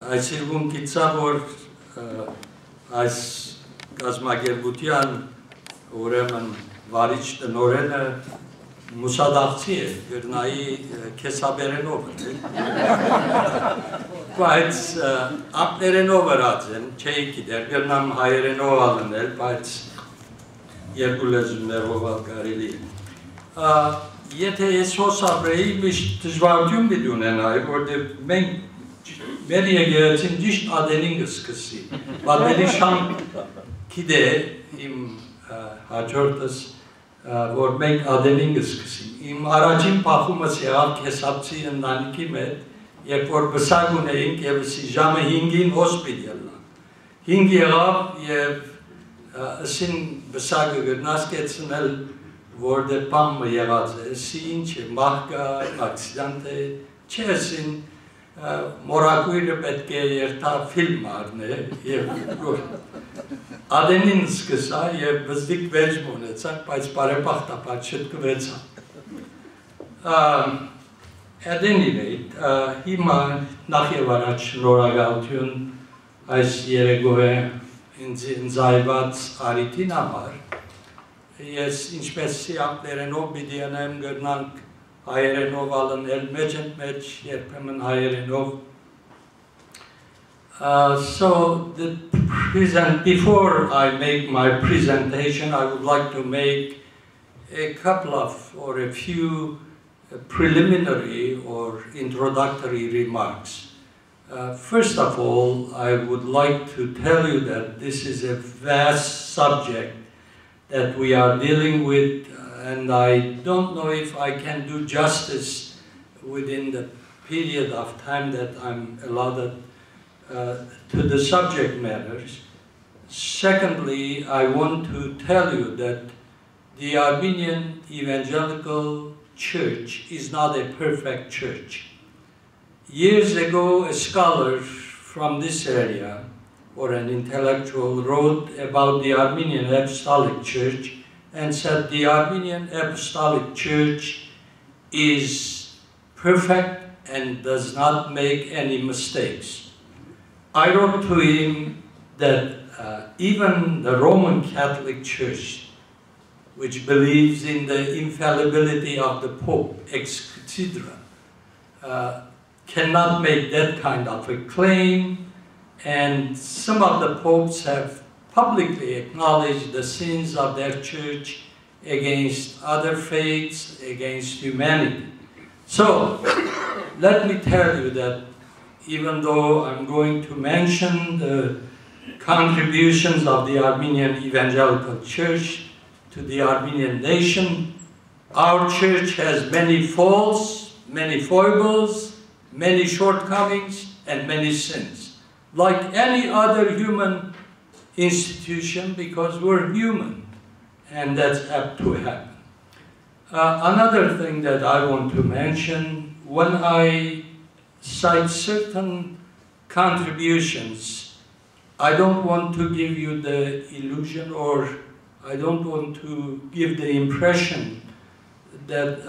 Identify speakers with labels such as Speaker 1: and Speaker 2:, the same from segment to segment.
Speaker 1: Այսիրվում գիծա, որ այս կազմակերպության ուրեմն վարիչ տնօրենը մուսադաղցի է, գրնայի կեսաբերենով է, բայց ապներենով ըրած են, չէի գիտեր, գրնամ հայերենով ալնել, բայց երկու լեզուներով ալ կարելի է։ Եթե ես հոսաբրեի միշտ դժվարություն պիտի ունենայի, որտեղ մենք մեր եկեղեցին ճիշտ ադենին կսկսի, բայց շան գիտե իմ հաջորդս, որ մենք ադենին կսկսի։ Իմ առաջին պախումս եղավ կեսապցի ընտանիքի մեջ, երբ որ բսակ ունեինք և ժամը 5-ին հոսպիտ ելնա։ 5 եղավ և ըսին բսակը գրնաս կեցնել, որ դե պամը եղած է, ըսի ինչ է, մահկա, ակսիդանտ է, չէ ըսին մորակույրը պետք է երթա ֆիլմ արն է, և ադենին սկսա և բզդիկ վեջ մոնեցանք, բայց բարեպախտապատ շտկվեցա։ Ադենին էիտ, հիմա նախ և առաջ շնորհակալություն այս երեգոհե ինձայված արիտին համար, ես ինչպես սիապներենով պիտի անեմ գրնանք հայերենով ալնել, մեջ ընդ մեջ երբեմն հայերենով. So, before I make my presentation, I would like to make a couple of, or a few preliminary or introductory remarks. First of all, I would like to tell you that this is a vast subject that we are dealing with, and I don't know if I can do justice within the period of time that I'm allotted to the subject matters. Secondly, I want to tell you that the Armenian Evangelical Church is not a perfect church. Years ago, a scholar from this area, or an intellectual, wrote about the Armenian Apostolic Church and said the Armenian Apostolic Church is perfect and does not make any mistakes. I wrote to him that even the Roman Catholic Church, which believes in the infallibility of the Pope, ex cathedra, cannot make that kind of a claim, and some of the popes have publicly acknowledged the sins of their church against other faiths, against humanity. So, let me tell you that even though I'm going to mention the contributions of the Armenian Evangelical Church to the Armenian nation, our church has many faults, many foibles, many shortcomings, and many sins. Like any other human institution, because we're human, and that's apt to happen. Another thing that I want to mention, when I cite certain contributions, I don't want to give you the illusion, or I don't want to give the impression that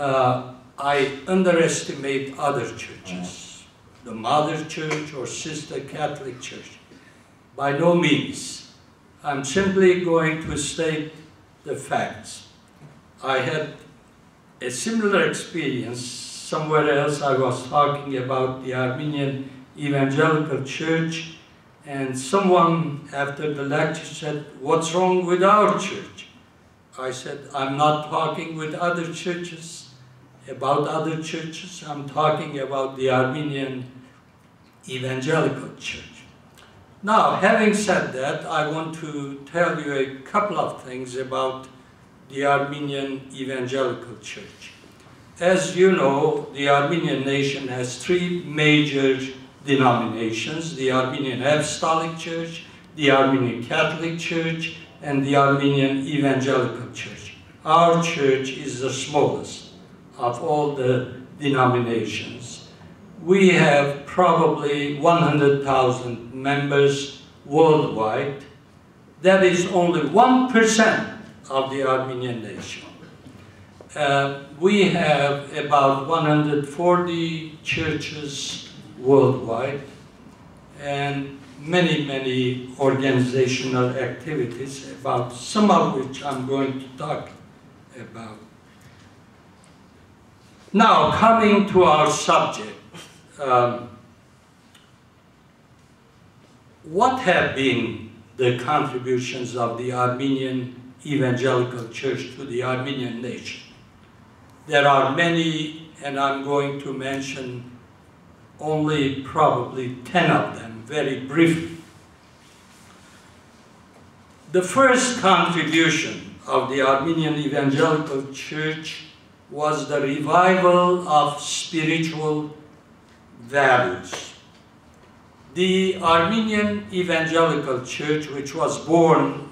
Speaker 1: I underestimate other churches, the Mother Church or Sister Catholic Church. By no means. I'm simply going to state the facts. I had a similar experience somewhere else. I was talking about the Armenian Evangelical Church, and someone after the lecture said, "What's wrong with our church?" I said, "I'm not talking with other churches, about other churches. I'm talking about the Armenian Evangelical Church." Now, having said that, I want to tell you a couple of things about the Armenian Evangelical Church. As you know, the Armenian nation has three major denominations: the Armenian Apostolic Church, the Armenian Catholic Church, and the Armenian Evangelical Church. Our church is the smallest of all the denominations. We have probably 100,000 members worldwide. That is only 1% of the Armenian nation. We have about 140 churches worldwide, and many, many organizational activities, about some of which I'm going to talk about. Now, coming to our subject, what have been the contributions of the Armenian Evangelical Church to the Armenian nation? There are many, and I'm going to mention only probably 10 of them very briefly. The first contribution of the Armenian Evangelical Church was the revival of spiritual values. The Armenian Evangelical Church, which was born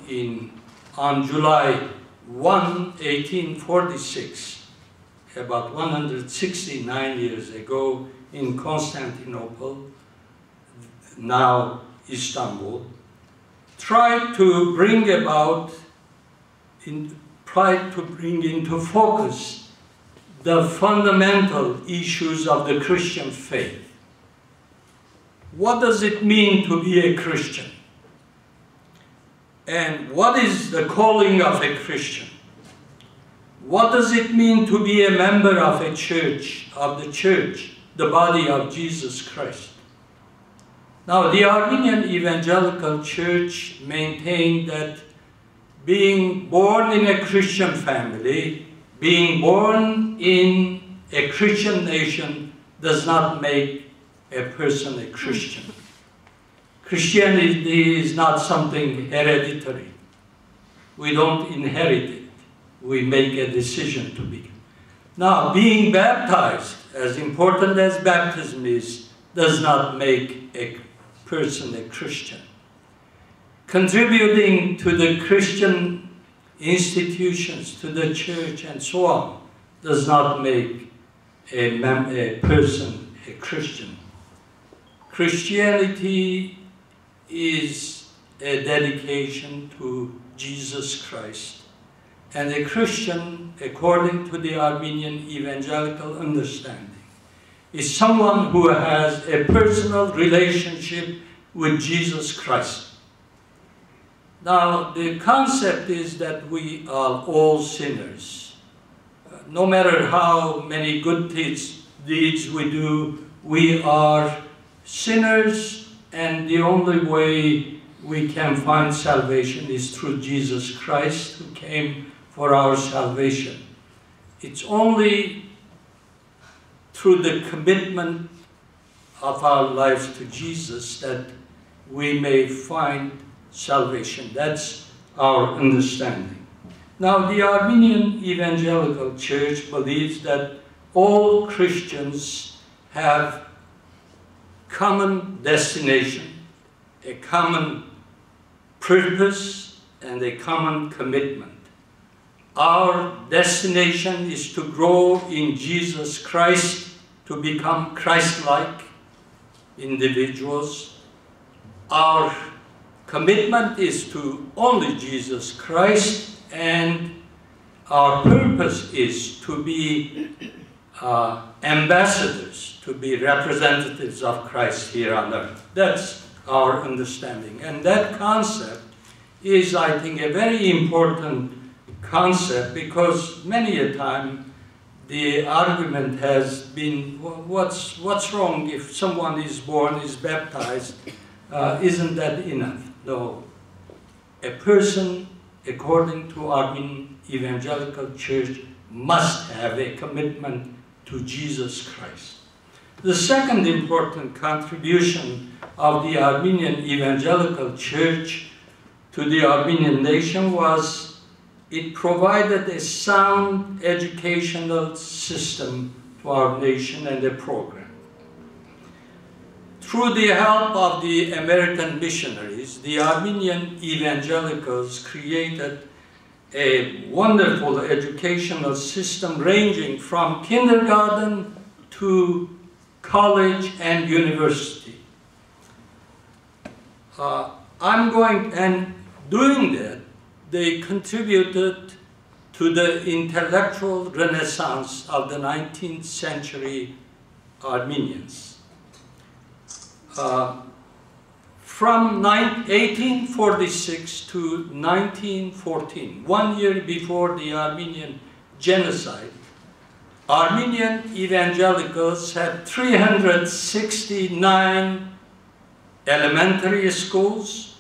Speaker 1: on July 1, 1846, about 169 years ago in Constantinople, now Istanbul, tried to bring into focus the fundamental issues of the Christian faith. What does it mean to be a Christian? And what is the calling of a Christian? What does it mean to be a member of a church, the body of Jesus Christ? Now, the Armenian Evangelical Church maintained that being born in a Christian family, being born in a Christian nation, does not make a person a Christian. Christianity is not something hereditary. We don't inherit it. We make a decision to be. Now, being baptized, as important as baptism is, does not make a person a Christian. Contributing to the Christian institutions, to the church, and so on, does not make a person a Christian. Christianity is a dedication to Jesus Christ. And a Christian, according to the Armenian Evangelical understanding, is someone who has a personal relationship with Jesus Christ. Now, the concept is that we are all sinners. No matter how many good deeds we do, we are sinners, and the only way we can find salvation is through Jesus Christ, who came for our salvation. It's only through the commitment of our lives to Jesus that we may find salvation. That's our understanding. Now, the Armenian Evangelical Church believes that all Christians have common destination, a common purpose, and a common commitment. Our destination is to grow in Jesus Christ, to become Christ-like individuals. Our commitment is to only Jesus Christ, and our purpose is to be ambassadors, to be representatives of Christ here on earth. That's our understanding. And that concept is, I think, a very important concept, because many a time the argument has been, well, what's wrong if someone is born, is baptized, isn't that enough? No. A person, according to Armenian Evangelical Church, must have a commitment to Jesus Christ. The second important contribution of the Armenian Evangelical Church to the Armenian nation was it provided a sound educational system to our nation and a program. Through the help of the American missionaries, the Armenian evangelicals created a wonderful educational system ranging from kindergarten to college and university. Doing that, they contributed to the intellectual renaissance of the 19th century Armenians. From 1846 to 1914, 1 year before the Armenian genocide, Armenian evangelicals had 369 elementary schools.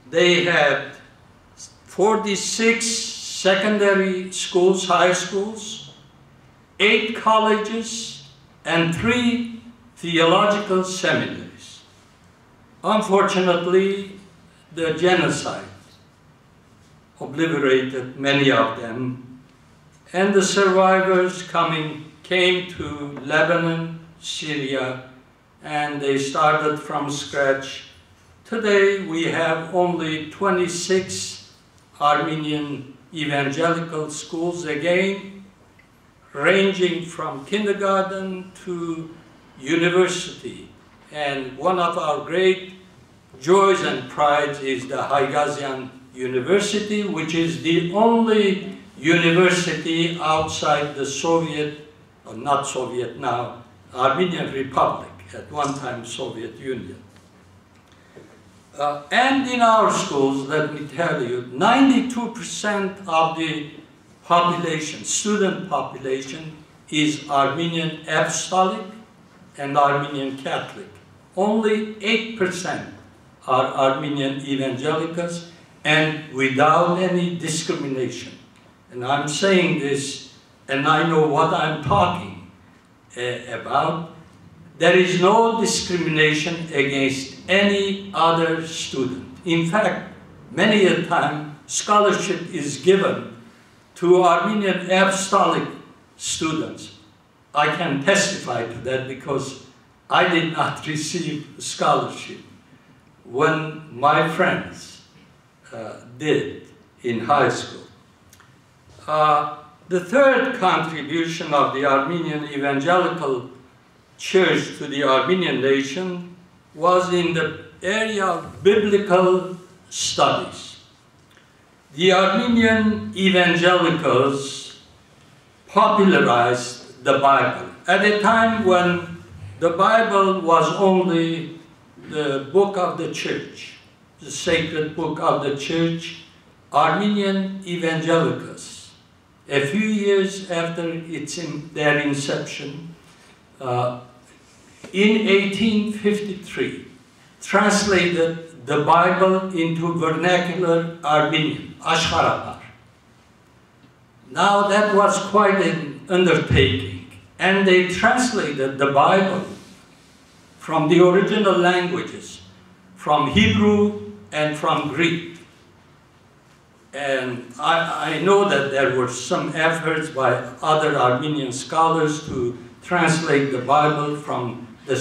Speaker 1: They had 46 secondary schools, high schools, 8 colleges, and 3 theological seminaries. Unfortunately, the genocide obliterated many of them, and the survivors came to Lebanon, Syria, and they started from scratch. Today, we have only 26 Armenian evangelical schools, again, ranging from kindergarten to university. And one of our great joys and prides is the Haigazian University, which is the only university outside the Soviet, or not Soviet now, Armenian Republic, at one time Soviet Union. And in our schools, let me tell you, 92% of the population, student population, is Armenian Apostolic and Armenian Catholic. Only 8% are Armenian evangelicals, and without any discrimination. And I'm saying this, and I know what I'm talking about. There is no discrimination against any other student. In fact, many a time, scholarship is given to Armenian Apostolic students. I can testify to that because I did not receive scholarship when my friends did in high school. The third contribution of the Armenian Evangelical Church to the Armenian nation was in the area of biblical studies. The Armenian evangelicals popularized the Bible at a time when the Bible was only the book of the church, the sacred book of the church. Armenian evangelicals, a few years after their inception, in 1853, translated the Bible into vernacular Armenian, Ashkharapar. Now that was quite an undertaking, and they translated the Bible from the original languages, from Hebrew and from Greek. And I know that there were some efforts by other Armenian scholars to translate the Bible from the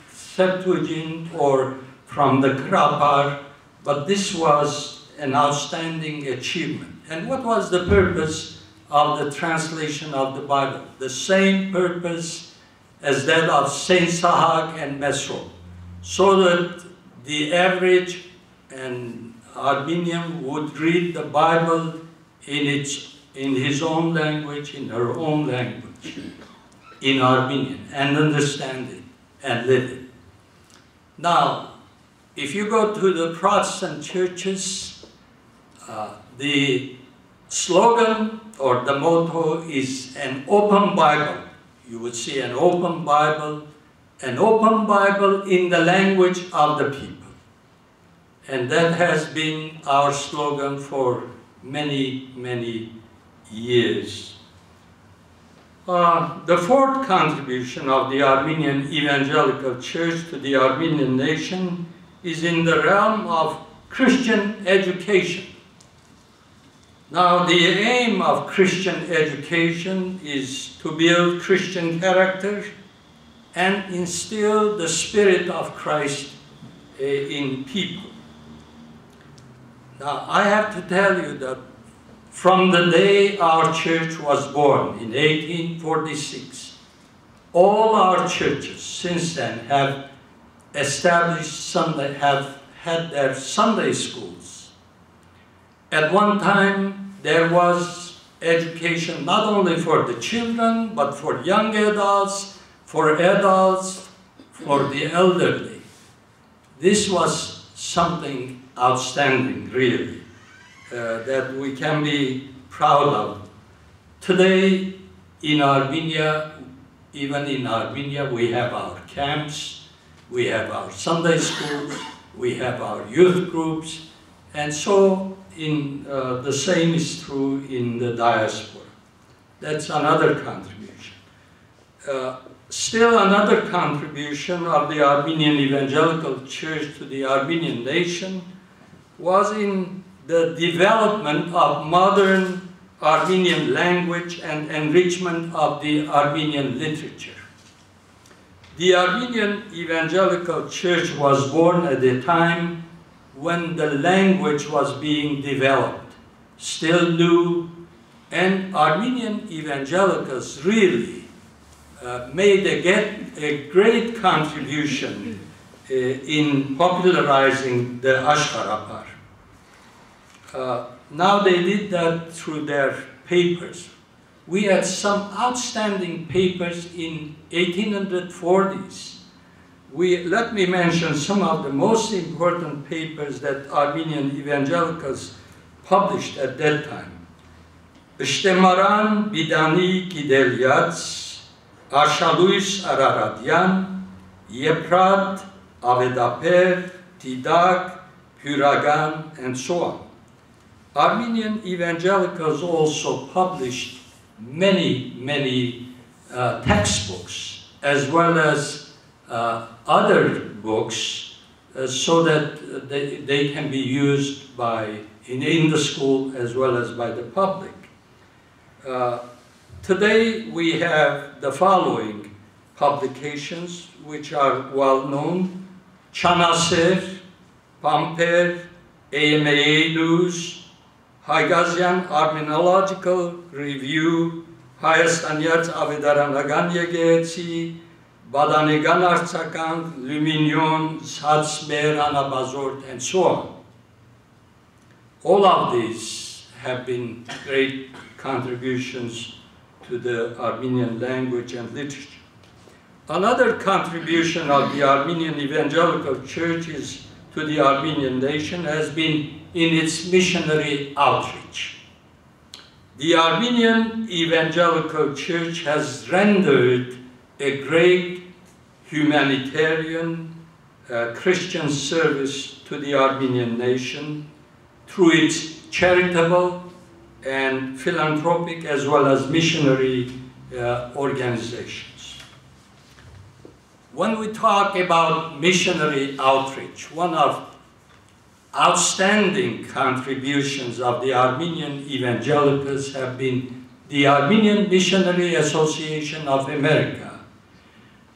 Speaker 1: Septuagint or from the Krapar, but this was an outstanding achievement. And what was the purpose of the translation of the Bible? The same purpose as that of Saint Sahag and Mesro, so that the average Armenian would read the Bible in his own language, in her own language, in Armenian, and understand it and live it. Now, if you go to the Protestant churches, the slogan or the motto is an open Bible. You would see an open Bible in the language of the people. And that has been our slogan for many, many years. The fourth contribution of the Armenian Evangelical Church to the Armenian nation is in the realm of Christian education. Now, the aim of Christian education is to build Christian character and instill the Spirit of Christ in people. Now, I have to tell you that from the day our church was born in 1846, all our churches since then have established have had their Sunday schools. At one time, there was education not only for the children, but for young adults, for the elderly. This was something outstanding, really, that we can be proud of. Today, in Armenia, even in Armenia, we have our camps, we have our Sunday schools, we have our youth groups, and so the same is true in the diaspora. That's another contribution. Still another contribution of the Armenian Evangelical Church to the Armenian nation was in the development of modern Armenian language and enrichment of the Armenian literature. The Armenian Evangelical Church was born at a time when the language was being developed, still new, and Armenian evangelicals really made a great contribution in popularizing the Ashkarapar. Now they did that through their papers. We had some outstanding papers in 1840s. Let me mention some of the most important papers that Armenian evangelicals published at that time. Shtemaran Bidani Kidelyats, Arshaluis Araradian, Yeprat, Avedaper, Tidak, Puragan, and so on. Armenian evangelicals also published many textbooks, as well as other books, so that they can be used in the school as well as by the public. Today we have the following publications, which are well known: Chanaser, Pamper, AMA News, Հայգազյան Armenological Review, Հայաստանյաց Ավետարանական եկեղեցի, Բադանեգան Արցական, Luminion, Satsmer, Anabazort, and so on. All of these have been great contributions to the Armenian language and literature. Another contribution of the Armenian Evangelical Churches to the Armenian nation has been in its missionary outreach. The Armenian Evangelical Church has rendered a great humanitarian Christian service to the Armenian nation through its charitable and philanthropic as well as missionary organizations. When we talk about missionary outreach, one of outstanding contributions of the Armenian evangelicals have been the Armenian Missionary Association of America,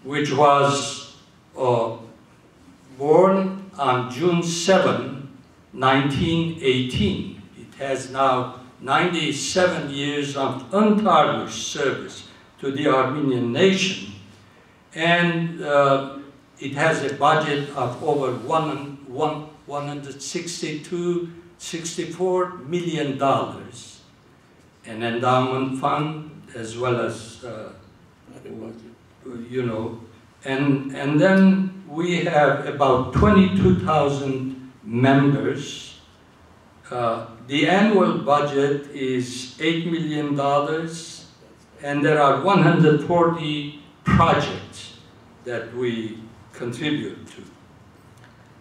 Speaker 1: which was born on June 7, 1918. It has now 97 years of untarnished service to the Armenian nation, and it has a budget of over $164 million, an endowment fund, as well as, and then we have about 22,000 members. The annual budget is $8 million, and there are 140 projects that we contribute to.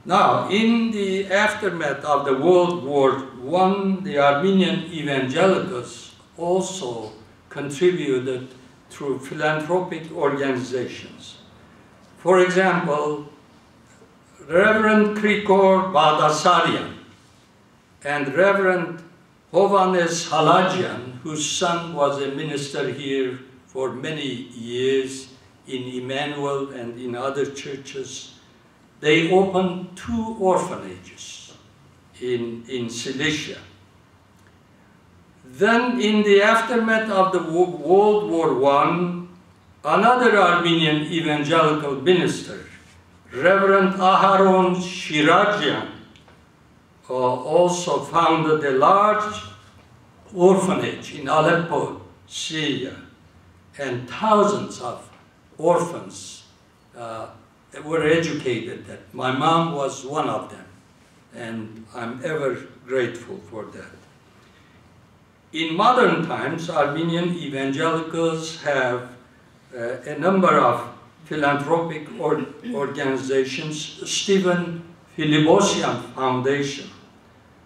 Speaker 1: Now, in the aftermath of the World War I, the Armenian evangelicals also contributed through philanthropic organizations. For example, Reverend Krikor Baldasarian and Reverend Hovannes Halajian, whose son was a minister here for many years in Emmanuel and in other churches, they opened 2 orphanages in Cilicia. Then, in the aftermath of the World War I, another Armenian evangelical minister, Reverend Aharon Shirajian, also founded a large orphanage in Aleppo, Syria, and thousands of orphans were educated that. My mom was one of them, and I'm ever grateful for that. In modern times, Armenian evangelicals have a number of philanthropic organizations. Stephen Philibosyan Foundation,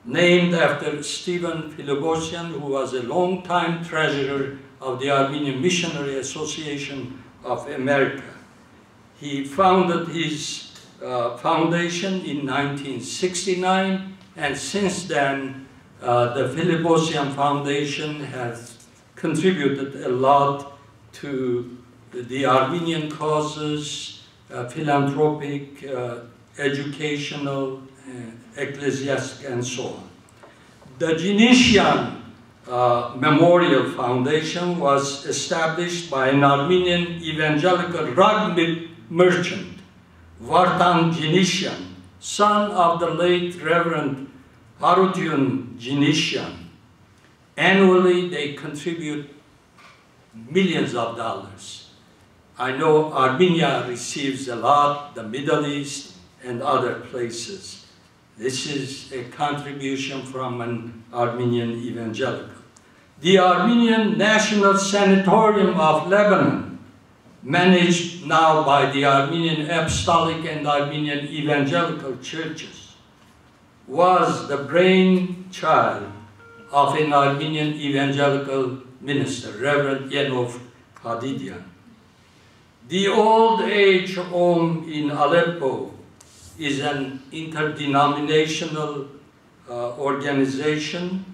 Speaker 1: named after Stephen Philibosyan, who was a long-time treasurer of the Armenian Missionary Association of America. He founded his foundation in 1969, and since then, the Philibosyan Foundation has contributed a lot to the Armenian causes, philanthropic, educational, ecclesiastic, and so on. The Jinishyan Memorial Foundation was established by an Armenian evangelical rug merchant, Vartan Jinishyan, son of the late Reverend Harutyun Jinishyan. Annually, they contribute millions of dollars. I know Armenia receives a lot, the Middle East, and other places. This is a contribution from an Armenian evangelical. The Armenian National Sanatorium of Lebanon, managed now by the Armenian Apostolic and Armenian Evangelical churches, was the brainchild of an Armenian evangelical minister, Reverend Yenov Hadidian. The Old Age Home in Aleppo is an interdenominational organization,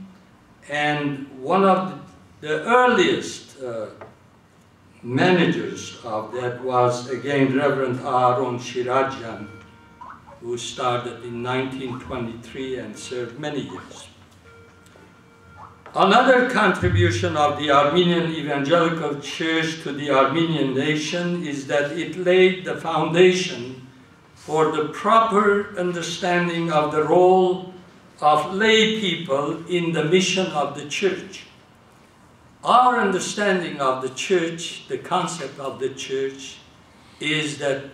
Speaker 1: and one of the earliest managers of that was, again, Reverend Aaron Shirajian, who started in 1923 and served many years. Another contribution of the Armenian Evangelical Church to the Armenian nation is that it laid the foundation for the proper understanding of the role of lay people in the mission of the church. Our understanding of the church, the concept of the church, is that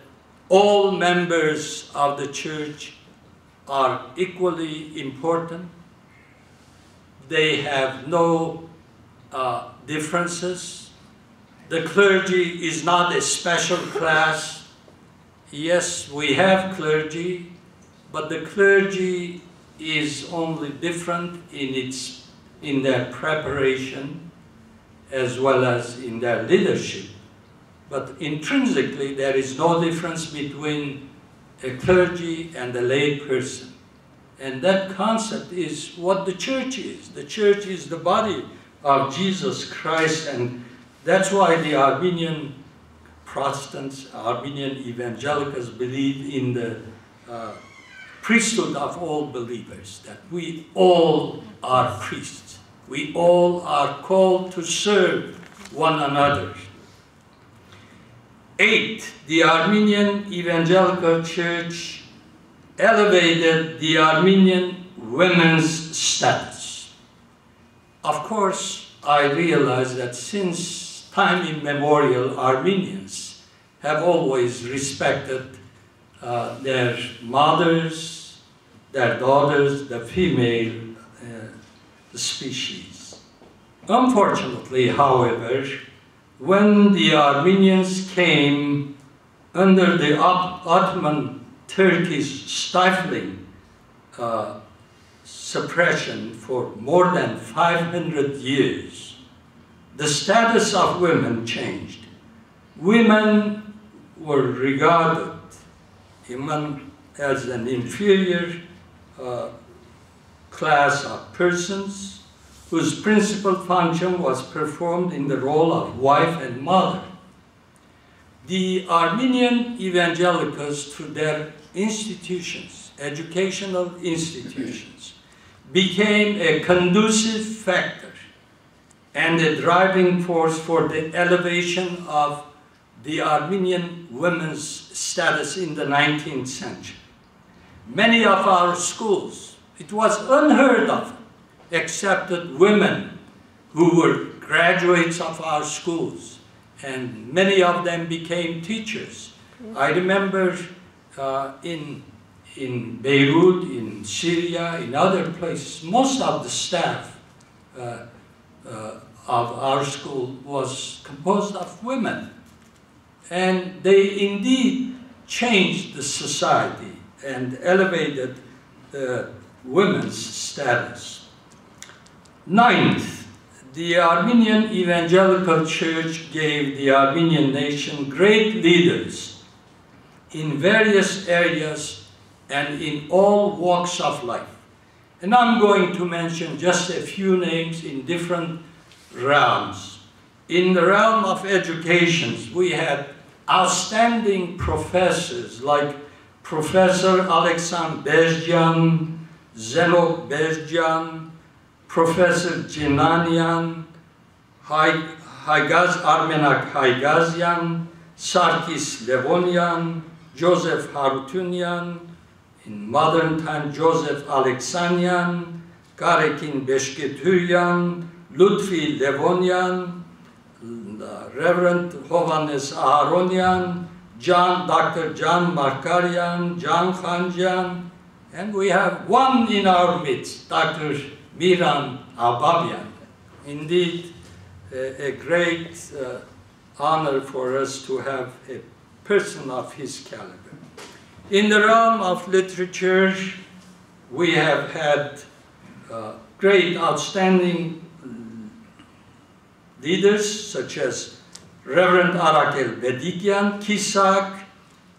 Speaker 1: all members of the church are equally important. They have no differences. The clergy is not a special class. Yes, we have clergy, but the clergy is only different in their preparation as well as in their leadership. But intrinsically, there is no difference between a clergy and a lay person. And that concept is what the church is. The church is the body of Jesus Christ, and that's why the Armenian Protestants, Armenian evangelicals believe in the priesthood of all believers, that we all are priests. We all are called to serve one another. 8, the Armenian Evangelical Church elevated the Armenian women's status. Of course, I realize that since time immemorial, Armenians have always respected their mothers, their daughters, the female species. Unfortunately, however, when the Armenians came under the Ottoman Turkey's stifling suppression for more than 500 years, the status of women changed. Women were regarded even as an inferior class of persons whose principal function was performed in the role of wife and mother. The Armenian evangelicals, through their institutions, educational institutions, became a conducive factor and a driving force for the elevation of the Armenian women's status in the 19th century. Many of our schools, it was unheard of, accepted women who were graduates of our schools, and many of them became teachers. I remember in Beirut, in Syria, in other places, most of the staff of our school was composed of women. And they indeed changed the society and elevated the women's status. Ninth, the Armenian Evangelical Church gave the Armenian nation great leaders in various areas and in all walks of life. And I'm going to mention just a few names in different realms. In the realm of education, we had outstanding professors like Professor Alexander Bezjan, Zenok Bezjan, Professor Jinanian, Armenak Haygazyan, Sarkis Levonian, Joseph Harutunian, in modern time Joseph Alexanian, Garekin Beshketurian, Lutfi Levonian, Reverend Hovannes Aharonian, Dr. John Markarian, John Khanjian, and we have one in our midst, Dr. Miran Ababian. Indeed, a great honor for us to have a person of his caliber. In the realm of literature, we have had great, outstanding leaders such as Reverend Arakel Bedikian, Kisak,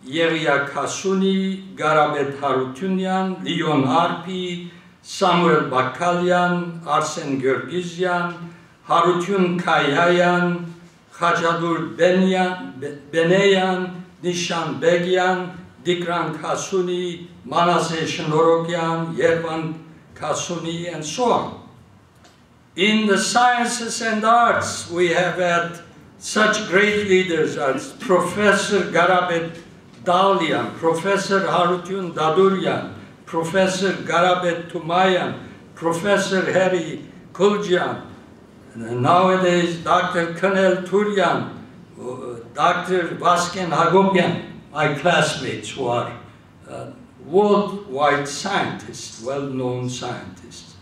Speaker 1: Yeria Kasuni, Garabet Harutunian, Leon Arpi, Samuel Bakalian, Arsen Görgizyan, Harutun Kayayan, Khajadur Beneyan, Nishan Begyan, Dikran Kasuni, Manasseh Shnorokian, Yervan Kasuni, and so on. In the sciences and arts, we have had such great leaders as Professor Garabet Dalian, Professor Harutun Daduryan, Professor Garabet Tumayan, Professor Harry Kuljian, and nowadays Dr. Kanel Turyan, Dr. Vasken Hagopian, my classmates who are worldwide scientists, well-known scientists,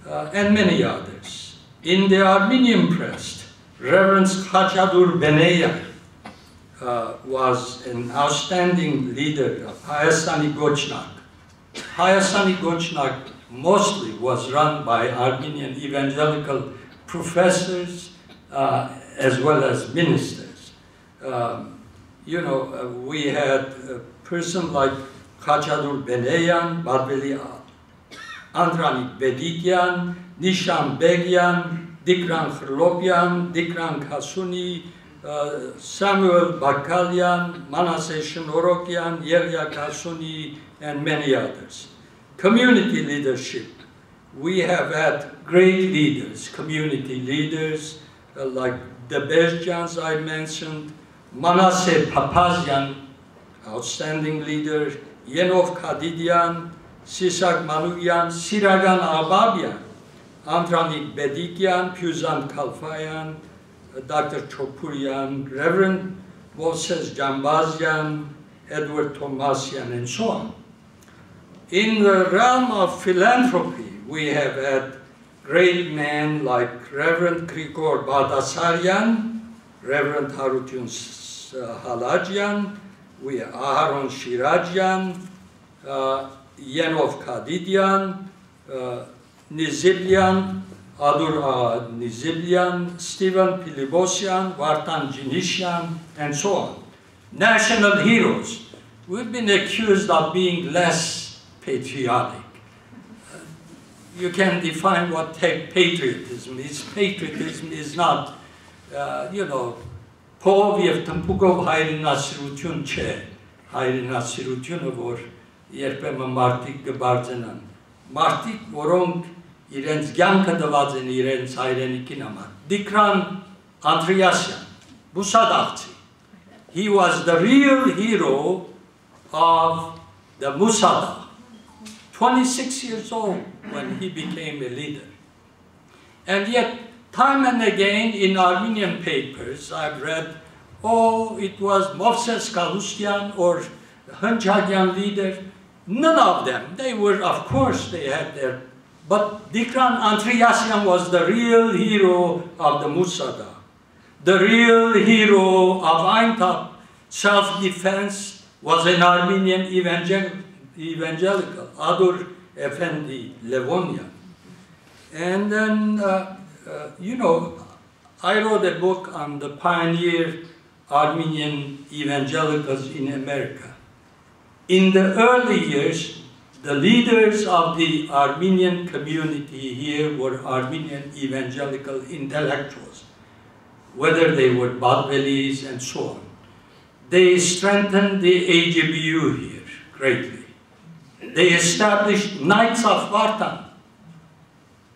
Speaker 1: and many others. In the Armenian press, Reverend Khachadur Beneya was an outstanding leader of Hayastani Gochnak. Hayastani Gochnak mostly was run by Armenian Evangelical professors as well as ministers. We had a person like Khachadur Beneyan, Barbeli Andranik Bedikian, Nishan Begyan, Dikran Khlopian, Dikran Kasuni, Samuel Bakalian, Manasseh Shnorokian, Yeria Kasuni, and many others. Community leadership. We have had great leaders, community leaders, like the Bezjans I mentioned, Manasseh Papazian, outstanding leader, Yenov Kadidian, Sisak Manuyan, Siragan Ababian, Andranik Bedikian, Puzan Kalfayan, Dr. Chopurian, Reverend Moses Jambazian, Edward Thomasian, and so on. In the realm of philanthropy, we have had great men like Reverend Grigor Bardasaryan, Reverend Harutun Halajian, we have Aharon Shirajian, Yenov Kadidian, Niziblian, Adur Niziblian, Stephen Pilibosian, Vartan Jinishan, and so on. National heroes. We've been accused of being less patriotic. You can define what patriotism is. Patriotism is not, Փով թմփուկով հայրենասիրություն չէ, հայրենասիրությունը, որ երբեմն մարդիկ կբարձենան։ Մարդիկ, որոնք իրենց կյանքը տված են իրենց հայրենիքին համար։ Դիկրան Անդրեասյան, Բուսադաղցի. He was the real hero of the Musada. 26 years old when he became a leader. And yet, time and again in Armenian papers, I've read oh, it was Moses Galustian or Hınçagyan leader. None of them. They were, of course, they had their, but Dikran Antriyasyan was the real hero of the Musada. The real hero of Aintab self-defense was an Armenian evangelical, Adur Efendi Levonian. And then, you know, I wrote a book on the pioneer Armenian evangelicals in America. In the early years, the leaders of the Armenian community here were Armenian evangelical intellectuals, whether they were Balvelis and so on. They strengthened the AGBU here greatly. They established Knights of Vartan.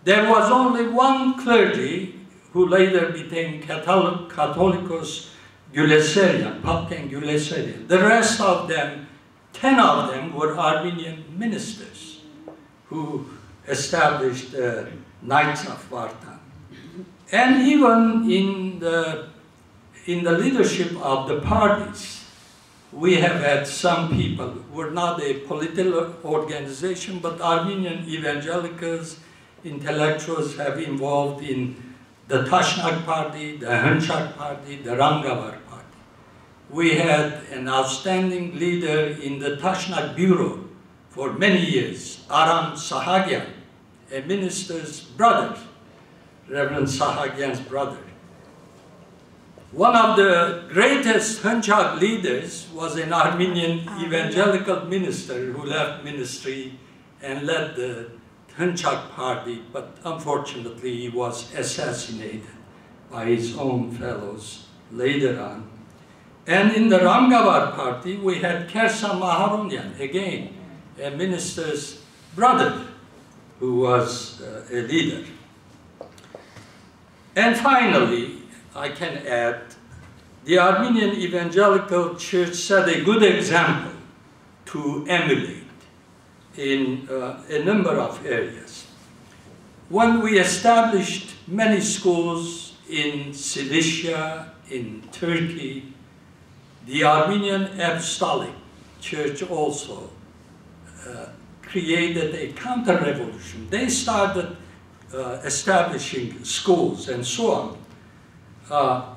Speaker 1: There was only one clergy who later became Catholicos Güleserian, Papken Güleserian. The rest of them, 10 of them, were Armenian ministers who established Knights of Vartan. And even in the leadership of the parties, we have had some people. We're not a political organization, but Armenian evangelicals, intellectuals have involved in the Tashnak party, the Hınçak party, the Rangavar party. We had an outstanding leader in the Tashnak bureau for many years, Aram Sahagyan, a minister's brother, Reverend Sahagyan's brother. One of the greatest Hınçak leaders was an Armenian evangelical minister who left ministry and led the Hınçak party, but unfortunately he was assassinated by his own fellows later on. And in the Rangavar party, we had Kersa Maharonian, again, a minister's brother who was a leader. And finally, I can add, the Armenian Evangelical Church set a good example to emulate in a number of areas. When we established many schools in Cilicia, in Turkey, the Armenian Apostolic Church also created a counter-revolution. They started establishing schools and so on.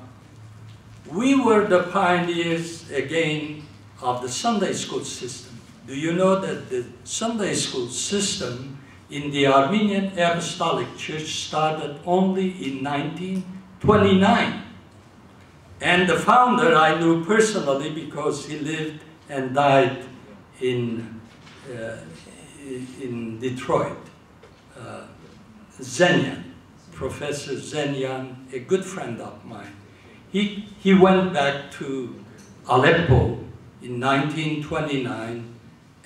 Speaker 1: We were the pioneers, again, of the Sunday school system. Do you know that the Sunday school system in the Armenian Apostolic Church started only in 1929? And the founder I knew personally because he lived and died in Detroit. Zenyan, Professor Zenyan, a good friend of mine. He went back to Aleppo in 1929,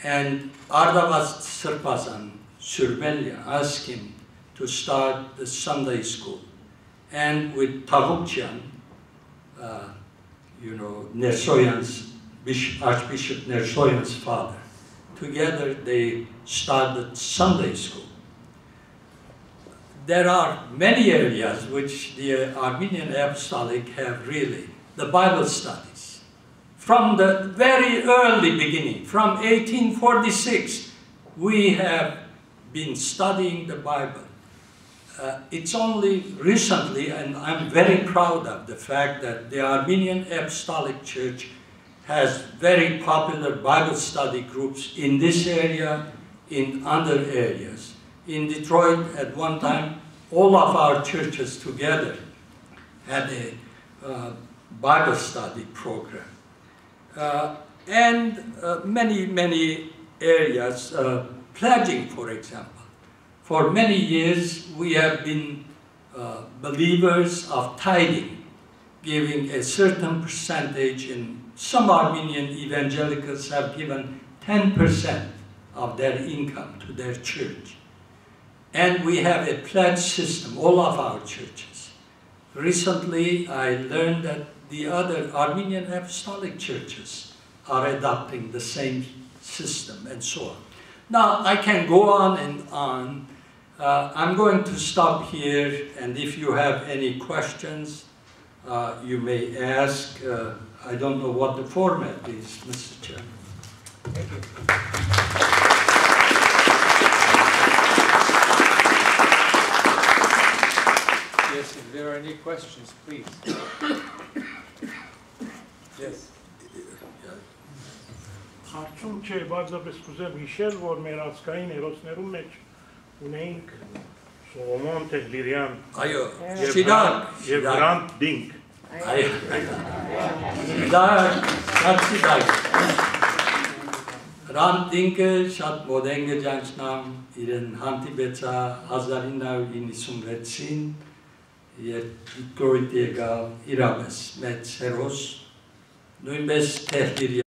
Speaker 1: and Ardavas Sırpazan, Sürmelya, asked him to start the Sunday school. And with Tavukyan, you know, Nersoyan's, Archbishop Nersoyan's father, together they started Sunday school. There are many areas which the Armenian Apostolic have really, the Bible studies. From the very early beginning, from 1846, we have been studying the Bible. It's only recently, and I'm very proud of the fact that the Armenian Apostolic Church has very popular Bible study groups in this area, in other areas. In Detroit, at one time, all of our churches together had a Bible study program. And many areas, pledging, for example. For many years, we have been believers of tithing, giving a certain percentage, and some Armenian evangelicals have given 10% of their income to their church. And we have a pledge system, all of our churches. Recently, I learned that the other Armenian Apostolic churches are adopting the same system and so on. Now, I can go on and on. I'm going to stop here, and if you have any questions, you may ask. I don't know what the format is, Mr. Chairman.
Speaker 2: Thank you. Yes, if there are any questions, please. Yes.
Speaker 3: Հարցում չէ, բացապես կուզեմ հիշել, որ մեր ազգային հերոսներում մեջ ունեինք Սողոմոն Տեհլիրյան և Գրանտ Դինք։
Speaker 1: Գրանտ Դինքը շատ մոդեն գջանչնամ, իրեն հանդիպեցա 1996-ին, երբ Դիտրոյթ եկավ իրավես մեծ հերոս, նույնպես Տեհլիրյան